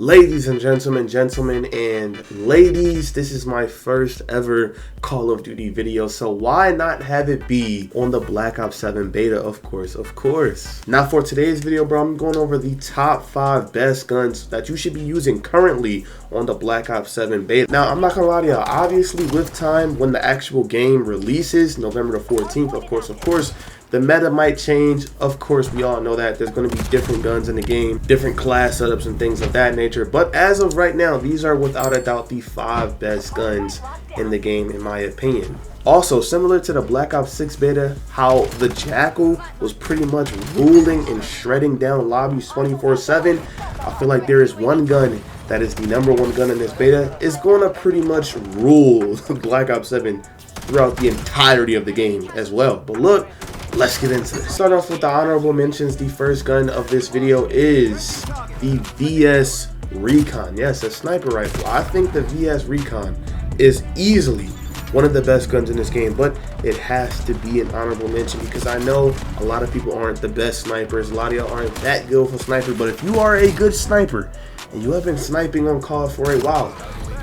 Ladies and gentlemen, and ladies, this is my first ever Call of Duty video, so why not have it be on the Black Ops 7 beta? Of course. Now for today's video, bro, I'm going over the top 5 best guns that you should be using currently on the Black Ops 7 beta. Now, I'm not gonna lie to y'all, obviously with time, when the actual game releases, November the 14th, of course, the meta might change. Of course, we all know that there's going to be different guns in the game, different class setups and things of that nature. But as of right now, these are without a doubt the 5 best guns in the game, in my opinion. Also, similar to the Black Ops 6 beta, how the Jackal was pretty much ruling and shredding down lobbies 24/7, I feel like there is one gun that is the #1 gun in this beta, is going to pretty much rule Black Ops 7 throughout the entirety of the game as well. But look, let's get into this. Start off with the honorable mentions. The first gun of this video is the VS Recon. Yes, a sniper rifle. I think the VS Recon is easily one of the best guns in this game, but it has to be an honorable mention because I know a lot of people aren't the best snipers. A lot of y'all aren't that good for sniper, but if you are a good sniper and you have been sniping on COD for a while,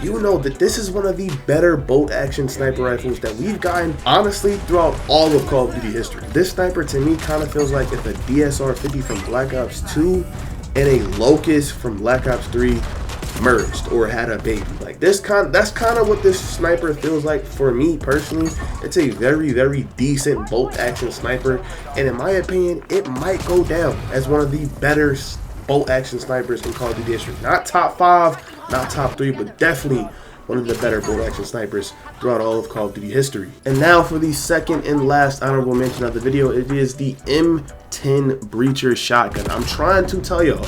you know that this is one of the better bolt action sniper rifles that we've gotten, honestly, throughout all of Call of Duty history. This sniper to me kind of feels like if a DSR-50 from Black Ops 2 and a Locust from Black Ops 3 merged or had a baby. Like that's kind of what this sniper feels like for me personally. It's a very decent bolt action sniper, and in my opinion, it might go down as one of the better bolt action snipers in Call of Duty history. Not top 5, not top 3, but definitely one of the better bolt action snipers throughout all of Call of Duty history. And now for the second and last honorable mention of the video, it is the M10 Breacher shotgun. I'm trying to tell y'all,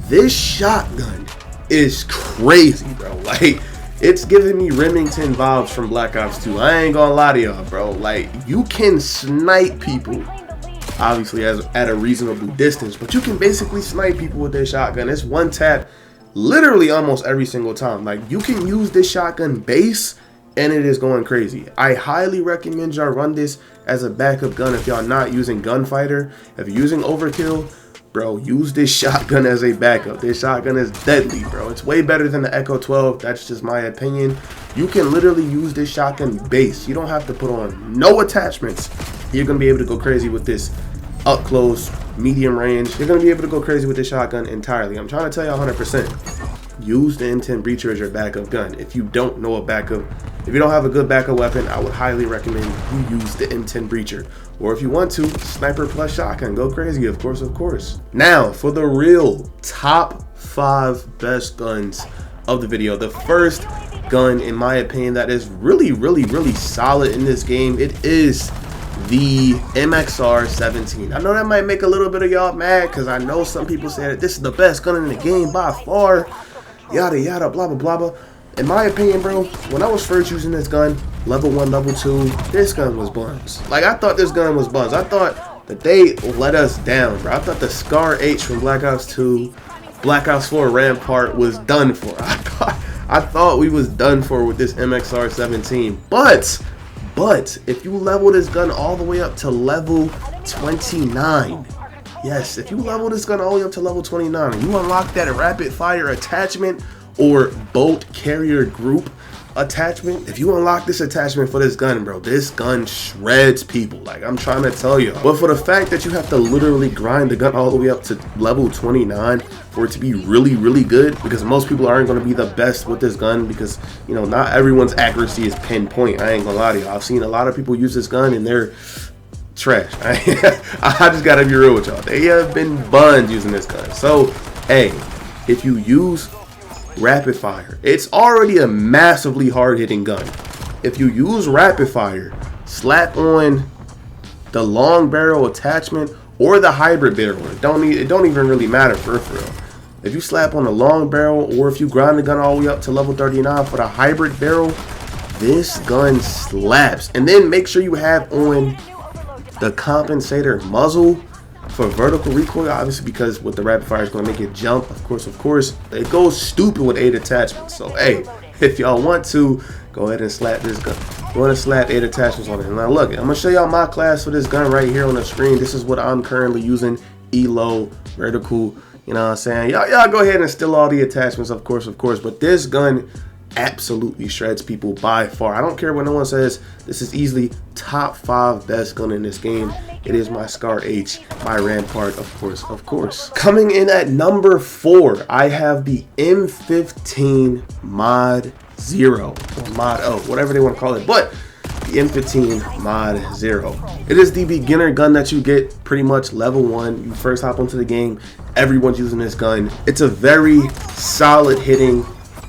this shotgun is crazy, bro. Like, it's giving me Remington vibes from Black Ops 2. I ain't gonna lie to y'all, bro. Like, you can snipe people, obviously at a reasonable distance, but you can basically snipe people with this shotgun. It's one tap literally almost every single time. Like, you can use this shotgun base and it is going crazy. I highly recommend y'all run this as a backup gun if y'all not using Gunfighter. If you're using Overkill, bro, use this shotgun as a backup. This shotgun is deadly, bro. It's way better than the Echo 12. That's just my opinion. You can literally use this shotgun base. You don't have to put on no attachments. You're gonna be able to go crazy with this up close, medium range. You're gonna be able to go crazy with this shotgun entirely. I'm trying to tell you 100%. Use the M10 Breacher as your backup gun. If you don't know a backup, if you don't have a good backup weapon, I would highly recommend you use the M10 Breacher. Or if you want to, sniper plus shotgun, go crazy, of course. Now, for the real top 5 best guns of the video, the first gun, in my opinion, that is really solid in this game, it is the MXR-17. I know that might make a little bit of y'all mad because I know some people say that this is the best gun in the game by far, yada blah blah. In my opinion, bro, when I was first using this gun, level 1, level 2, this gun was buns. Like, I thought this gun was buns. I thought that they let us down, bro. I thought the Scar H from Black Ops 2, Black Ops 4 Rampart was done for. I thought we was done for with this MXR-17. But if you level this gun all the way up to level 29, yes, if you level this gun all the way up to level 29, you unlock that rapid fire attachment or bolt carrier group attachment. If you unlock this attachment for this gun, bro, this gun shreds people. Like, I'm trying to tell you. But for the fact that you have to literally grind the gun all the way up to level 29 for it to be really good, because most people aren't going to be the best with this gun because, you know, not everyone's accuracy is pinpoint. I ain't gonna lie to you. I've seen a lot of people use this gun and they're trash. I just gotta be real with y'all. They have been buns using this gun. So, hey, if you use rapid fire, it's already a massively hard-hitting gun. If you use rapid fire, slap on the long barrel attachment or the hybrid barrel. It don't even really matter for real. If you slap on the long barrel, or if you grind the gun all the way up to level 39 for the hybrid barrel, this gun slaps. And then make sure you have on the compensator muzzle for vertical recoil, obviously, because with the rapid fire is going to make it jump. Of course, it goes stupid with 8 attachments. So, hey, if y'all want to, go ahead and slap this gun. You want to slap 8 attachments on it. Now, look, I'm going to show y'all my class for this gun right here on the screen. This is what I'm currently using. ELO, vertical You know what I'm saying? Y'all go ahead and steal all the attachments, of course, but this gun absolutely shreds people by far. I don't care what no one says. This is easily top 5 best gun in this game. It is my Scar H, my Rampart, of course. Coming in at number 4, I have the M15 Mod 0, or Mod O, whatever they want to call it, but the M15 Mod 0. It is the beginner gun that you get pretty much level 1. You first hop into the game, everyone's using this gun. It's a very solid hitting,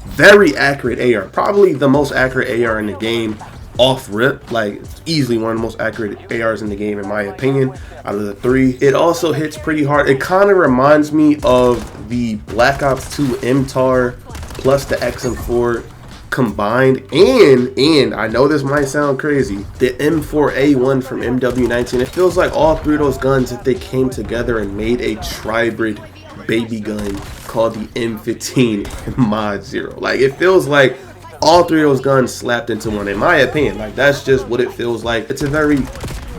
very accurate AR, probably the most accurate AR in the game off rip. Like, it's easily one of the most accurate ARs in the game in my opinion out of the 3. It also hits pretty hard. It kind of reminds me of the Black Ops 2 MTAR plus the XM4 combined, and I know this might sound crazy, the M4A1 from MW19. It feels like all 3 of those guns, if they came together and made a tribrid baby gun called the M15 Mod 0. Like, it feels like all 3 of those guns slapped into one, in my opinion. Like, that's just what it feels like. It's a very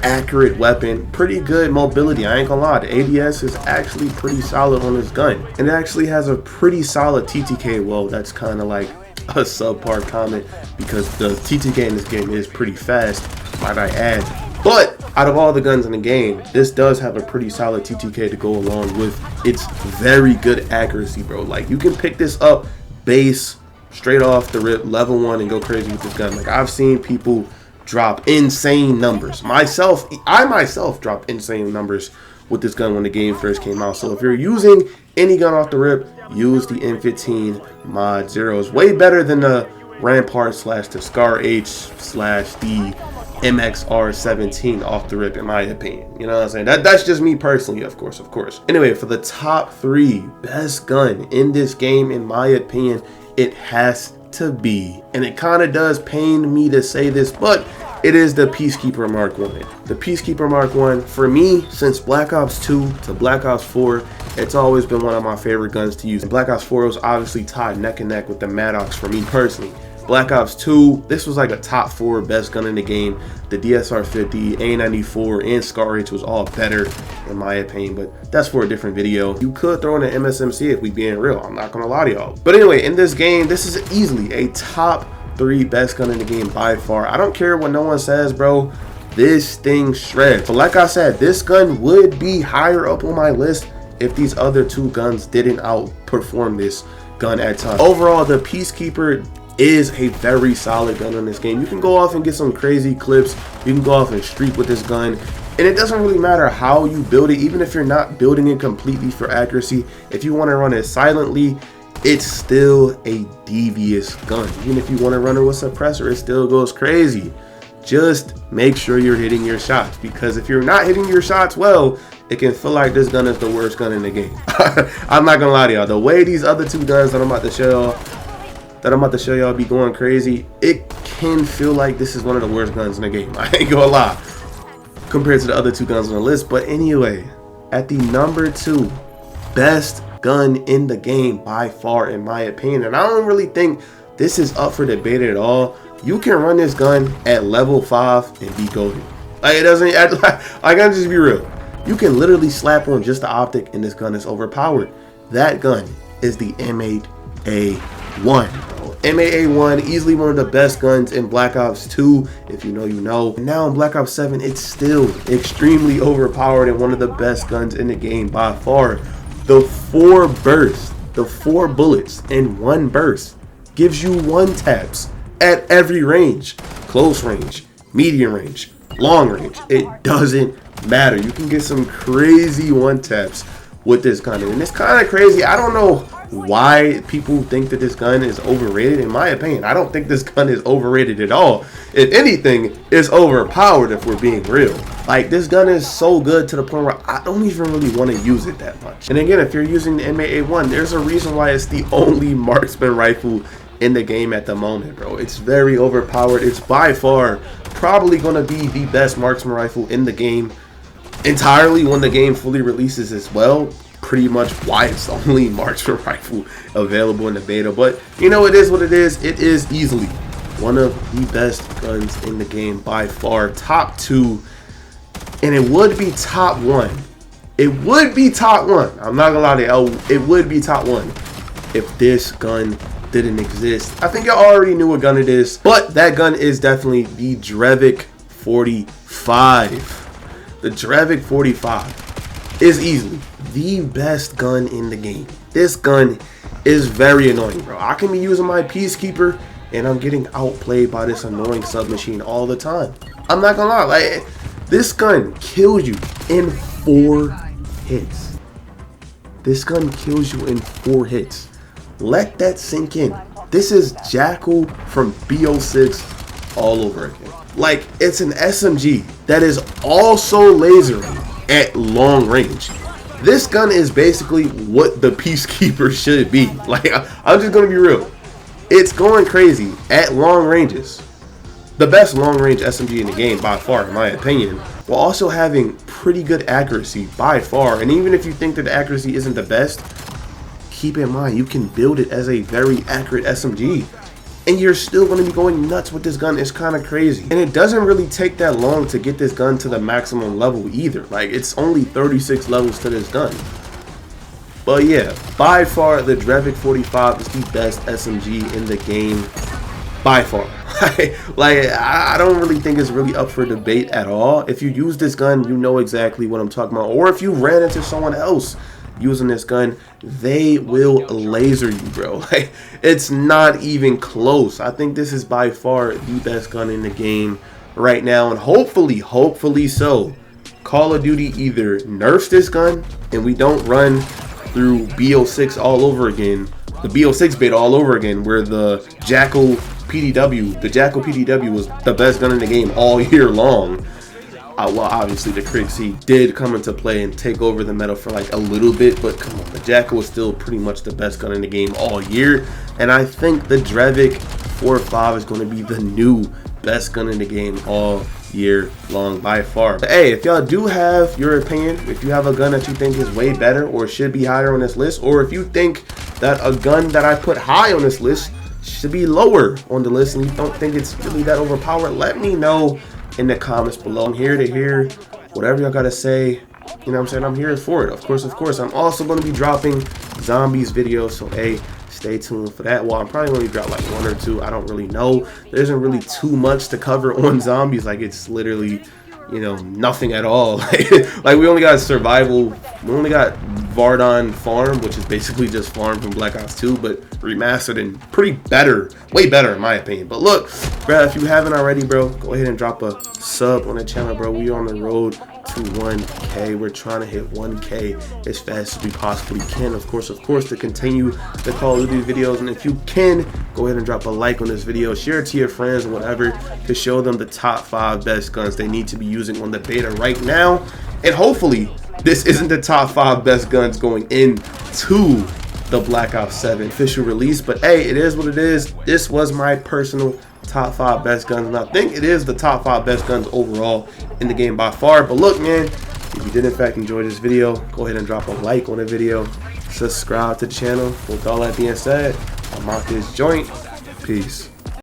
accurate weapon, pretty good mobility. I ain't gonna lie, the ADS is actually pretty solid on this gun, and it actually has a pretty solid TTK. Well, that's kind of like a subpar comment because the TTK in this game is pretty fast, might I add. But out of all the guns in the game, this does have a pretty solid TTK to go along with its very good accuracy, bro. Like, you can pick this up base straight off the rip, level 1, and go crazy with this gun. Like, I've seen people drop insane numbers. I myself dropped insane numbers with this gun when the game first came out. So if you're using any gun off the rip, use the M15 Mod 0. It's way better than the Rampart slash the Scar H slash the MXR17 off the rip, in my opinion. You know what I'm saying? That's just me personally, of course. Anyway, for the top 3 best gun in this game, in my opinion, it has to be, and it kind of does pain me to say this, but it is the Peacekeeper Mark 1. The Peacekeeper Mark 1, for me, since Black Ops 2 to Black Ops 4, it's always been one of my favorite guns to use. And Black Ops 4 was obviously tied neck and neck with the Maddox for me personally. Black Ops 2, this was like a top 4 best gun in the game. The DSR-50, A94, and Scar H was all better in my opinion, but that's for a different video. You could throw in an MSMC if we being real, I'm not gonna lie to y'all. But anyway, in this game, this is easily a top 3 best gun in the game by far. I don't care what no one says, bro. This thing shreds. But like I said, this gun would be higher up on my list if these other 2 guns didn't outperform this gun at times. Overall, the Peacekeeper is a very solid gun in this game. You can go off and get some crazy clips. You can go off and streak with this gun, and it doesn't really matter how you build it. Even if you're not building it completely for accuracy, if you want to run it silently, it's still a devious gun. Even if you want to run it with suppressor, it still goes crazy. Just make sure you're hitting your shots, because if you're not hitting your shots well, it can feel like this gun is the worst gun in the game. I'm not gonna lie to y'all, the way these other 2 guns that I'm about to show y'all be going crazy, it can feel like this is one of the worst guns in the game. I ain't gonna lie, compared to the other 2 guns on the list. But anyway, at the number 2 best gun in the game by far, in my opinion, and I don't really think this is up for debate at all, you can run this gun at level 5 and be golden. Like, it doesn't, I gotta just be real. You can literally slap on just the optic and this gun is overpowered. That gun is the M8A1. M8A1, easily one of the best guns in Black Ops 2, if you know, you know. And now in Black Ops 7, it's still extremely overpowered and one of the best guns in the game by far. The 4 bursts, the 4 bullets in 1 burst gives you 1 taps at every range. Close range, medium range, long range. It doesn't matter. You can get some crazy 1 taps with this gun, and it's kind of crazy. I don't know why people think that this gun is overrated. In my opinion, I don't think this gun is overrated at all. If anything, it's overpowered, if we're being real. Like, this gun is so good to the point where I don't even really want to use it that much. And again, if you're using the M8A1, there's a reason why it's the only marksman rifle in the game at the moment, bro. It's very overpowered. It's by far probably going to be the best marksman rifle in the game entirely when the game fully releases as well. Pretty much why it's the only marksman rifle available in the beta. But you know, it is what it is. It is easily one of the best guns in the game by far. Top 2, and it would be top 1 It would be top 1. I'm not gonna lie to you. It would be top 1 if this gun didn't exist. I think y'all already knew what gun it is, but that gun is definitely the IJRxQuan 45. The IJRxQuan 45 is easily the best gun in the game. This gun is very annoying, bro. I can be using my Peacekeeper and I'm getting outplayed by this annoying submachine all the time. I'm not gonna lie, like, this gun kills you in 4 hits. This gun kills you in 4 hits. Let that sink in. This is Jackal from BO6 all over again. Like, it's an SMG that is also lasering at long range. This gun is basically what the Peacekeeper should be. Like, I'm just gonna be real. It's going crazy at long ranges. The best long range SMG in the game by far, in my opinion, while also having pretty good accuracy by far. And even if you think that the accuracy isn't the best, keep in mind you can build it as a very accurate SMG. And you're still going to be going nuts with this gun. It's kind of crazy. And it doesn't really take that long to get this gun to the maximum level either. Like, it's only 36 levels to this gun. But yeah, by far, the IJRxQuan 45 is the best SMG in the game. By far. Like, I don't really think it's really up for debate at all. If you use this gun, you know exactly what I'm talking about. Or if you ran into someone else using this gun, they will laser you, bro. Like, it's not even close. I think this is by far the best gun in the game right now, and hopefully so, Call of Duty either nerfs this gun and we don't run through BO6 all over again, the BO6 beta all over again, where the Jackal PDW was the best gun in the game all year long. Well, obviously the Crixie did come into play and take over the meta for like a little bit, but come on, the Jackal was still pretty much the best gun in the game all year. And I think the IJRxQuan 45 is going to be the new best gun in the game all year long by far. But hey, if y'all do have your opinion, if you have a gun that you think is way better or should be higher on this list, or if you think that a gun that I put high on this list should be lower on the list and you don't think it's really that overpowered, let me know in the comments below. I'm here to hear whatever y'all gotta say. You know what I'm saying? I'm here for it. Of course. I'm also going to be dropping zombies videos, so hey, stay tuned for that. Well, I'm probably going to drop like 1 or 2. I don't really know. There isn't really too much to cover on zombies. Like, it's literally, you know, nothing at all. Like we only got survival. We only got Vardon Farm, which is basically just Farm from Black Ops 2, but remastered and pretty better, way better in my opinion. But look, bro, if you haven't already, bro, go ahead and drop a sub on the channel, bro. We are on the road to 1K. We're trying to hit 1K as fast as we possibly can. Of course, to continue the Call of Duty videos. And if you can, go ahead and drop a like on this video, share it to your friends or whatever, to show them the top 5 best guns they need to be using on the beta right now. And hopefully this isn't the top 5 best guns going into the Black Ops 7 official release, but hey, it is what it is. This was my personal top 5 best guns, and I think it is the top 5 best guns overall in the game by far. But look, man, if you did in fact enjoy this video, go ahead and drop a like on the video, subscribe to the channel. With all that being said, I'm out this joint. Peace.